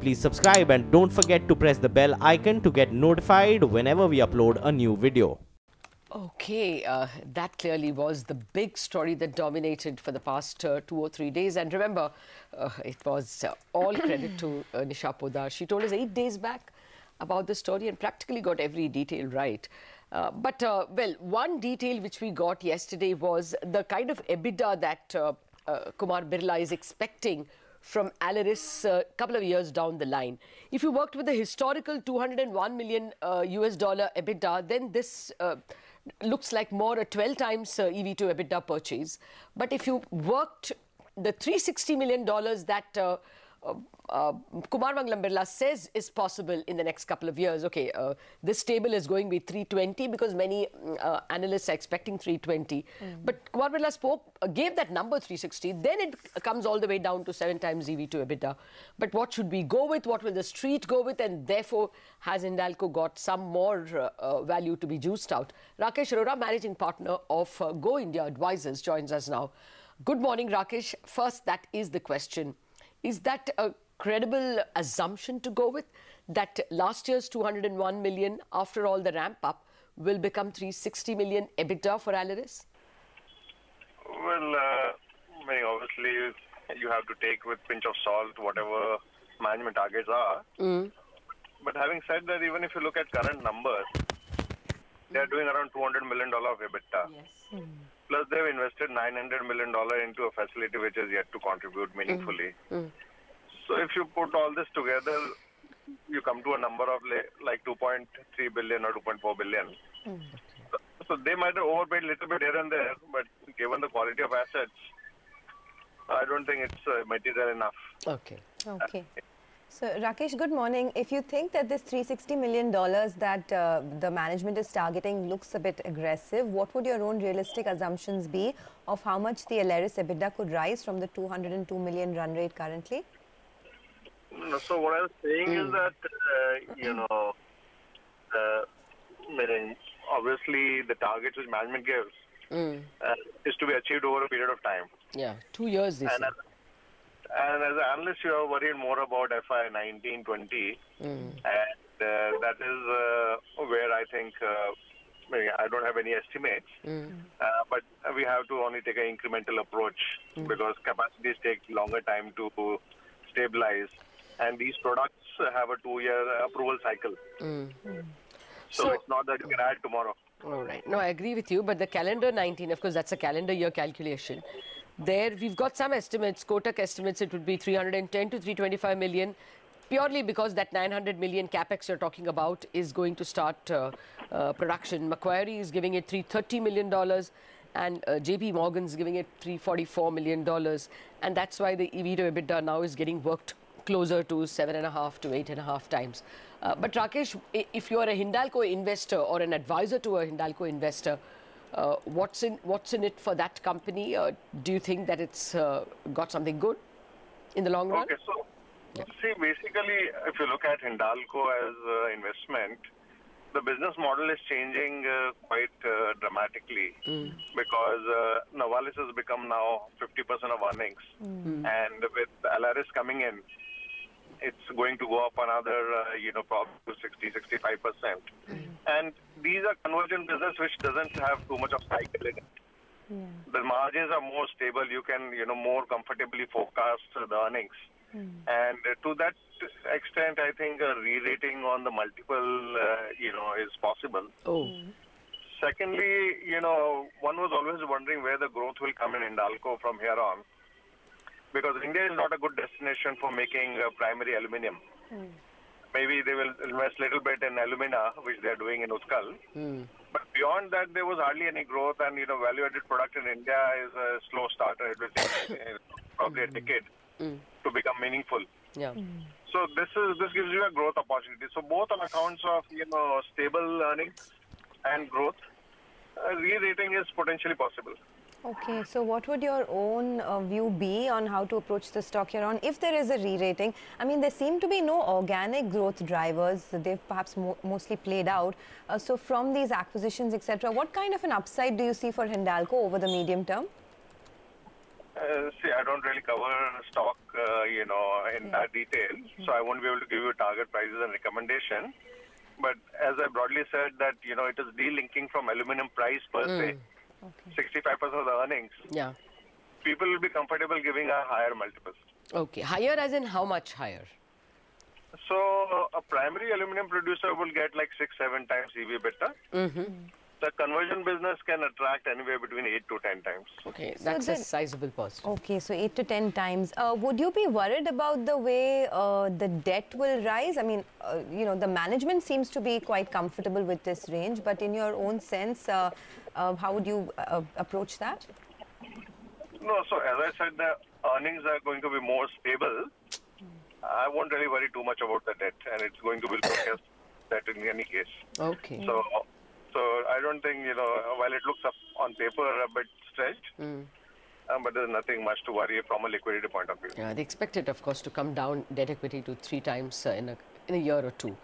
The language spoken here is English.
Please subscribe and don't forget to press the bell icon to get notified whenever we upload a new video. Okay, that clearly was the big story that dominated for the past 2 or 3 days. And remember, it was all credit to Nisha Poddar. She told us 8 days back about the story and practically got every detail right. Well, one detail which we got yesterday was the kind of EBITDA that Kumar Birla is expecting from Aleris a couple of years down the line. If you worked with the historical $201 million US dollar EBITDA, then this looks like more a 12 times EV to EBITDA purchase. But if you worked the $360 million that Kumar Mangalam Birla says is possible in the next couple of years. Okay, this table is going with 320 because many analysts are expecting 320. But Kumar Birla gave that number 360. Then it comes all the way down to 7 times EV to EBITDA. But what should we go with? What will the street go with? And therefore, has Hindalco got some more value to be juiced out? Rakesh Arora, managing partner of Go India Advisors, joins us now. Good morning, Rakesh. First, that is the question. Is that a credible assumption to go with, that last year's 201 million, after all the ramp up, will become 360 million EBITDA for Aleris? Well, obviously you have to take with pinch of salt whatever management targets are. But having said that, even if you look at current numbers, they are doing around $200 million of EBITDA. Yes. Plus, they've invested $900 million into a facility which is yet to contribute meaningfully. So, if you put all this together, you come to a number of like 2.3 billion or 2.4 billion. So, they might have overpaid a little bit here and there, but given the quality of assets, I don't think it's material enough. Okay. Okay. So, Rakesh, good morning. If you think that this $360 million that the management is targeting looks a bit aggressive, what would your own realistic assumptions be of how much the Aleris EBITDA could rise from the 202 million run rate currently? So, what I was saying is that, obviously the targets which management gives is to be achieved over a period of time. Yeah, 2 years this year. And as an analyst, you are worried more about FY 19-20, and that is where I think, I don't have any estimates, but we have to only take an incremental approach because capacities take longer time to stabilize, and these products have a 2-year approval cycle. So it's not that you can add tomorrow. All right. No, I agree with you, but the calendar 19, of course, that's a calendar year calculation. There, we've got some estimates, Kotak estimates it would be 310 to 325 million, purely because that 900 million capex you're talking about is going to start production. Macquarie is giving it $330 million, and JP Morgan's giving it $344 million. And that's why the EV to EBITDA now is getting worked closer to 7.5 to 8.5 times. But Rakesh, if you're a Hindalco investor or an advisor to a Hindalco investor, what's in it for that company? Do you think that it's got something good in the long run? Okay, so see, basically, if you look at Hindalco as investment, the business model is changing quite dramatically because Novalis has become now 50% of earnings, and with Aleris coming in, it's going to go up another, probably to 60-65%. And these are convergent business which doesn't have too much of cycle in it. The margins are more stable. You can, more comfortably forecast the earnings. And to that extent, I think a re-rating on the multiple, is possible. Secondly, one was always wondering where the growth will come in Hindalco from here on, because India is not a good destination for making primary aluminium. Maybe they will invest a little bit in alumina, which they are doing in Utkal. But beyond that, there was hardly any growth, and value-added product in India is a slow starter. It will take probably a decade to become meaningful. So this gives you a growth opportunity. So both on accounts of stable earnings and growth, re-rating is potentially possible. Okay, so what would your own view be on how to approach the stock here on if there is a re-rating? I mean, there seem to be no organic growth drivers. They've perhaps mostly played out. So from these acquisitions, etc., what kind of an upside do you see for Hindalco over the medium term? See, I don't really cover stock, in that detail, so I won't be able to give you target prices and recommendation. But as I broadly said that, it is delinking from aluminum price per se. 65% of the earnings. Yeah. People will be comfortable giving a higher multiples. Okay. Higher as in how much higher? So a primary aluminum producer will get like 6-7 times EV/EBITDA. The conversion business can attract anywhere between 8 to 10 times. Okay, that's a sizable positive. Okay, so 8 to 10 times. Would you be worried about the way the debt will rise? I mean, the management seems to be quite comfortable with this range, but in your own sense, how would you approach that? No, so as I said, the earnings are going to be more stable. I won't really worry too much about the debt, and it's going to be less debt in any case. Okay. So I don't think, while it looks up on paper a bit stretched, but there's nothing much to worry from a liquidity point of view. Yeah, they expect it, of course, to come down debt equity to 3 times in a year or two.